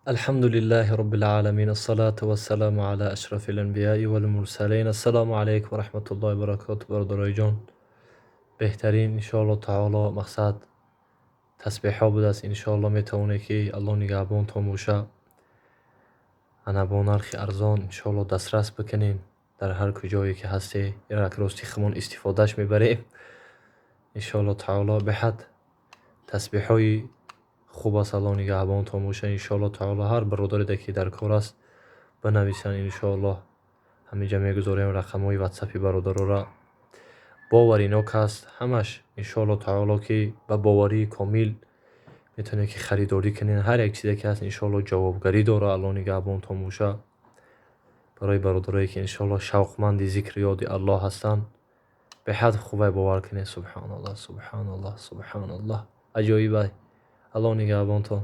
الحمد لله رب العالمين الصلاة والسلام على أشرف الأنبياء والمرسلين. السلام عليكم ورحمة الله وبركاته. برادرای جان، بهترین انشاءالله تعالی مقصد تسبیح ها بود است. انشاءالله میتونه که الله نگهبان تا موشه انا با نرخ ارزان انشاءالله دسترس بکنین در هر کجایی که هستی. یک راستی خمون استفادهش میبریم انشاءالله تعالی. به حد تسبیح های خوب است. الله نگهبان تا موشه انشاءالله تعالی. هر برادری که در کار است بنویسن انشاءالله. همینجا میگذاریم رقم های واتساپی برادرها را. باور اینا که است همش انشاءالله تعالی که با باوری کامل میتونه که خریداری کنین. هر یک چیزی که هست انشاءالله جوابگری داره. الله نگهبان تا موشه. برای برادرایی که انشاءالله شوقمند ذکر یاد الله هستند به حد خوب باور کنین. سبحان الله سبحان الله سبحان الله. عجایب. الله نگهبان تا.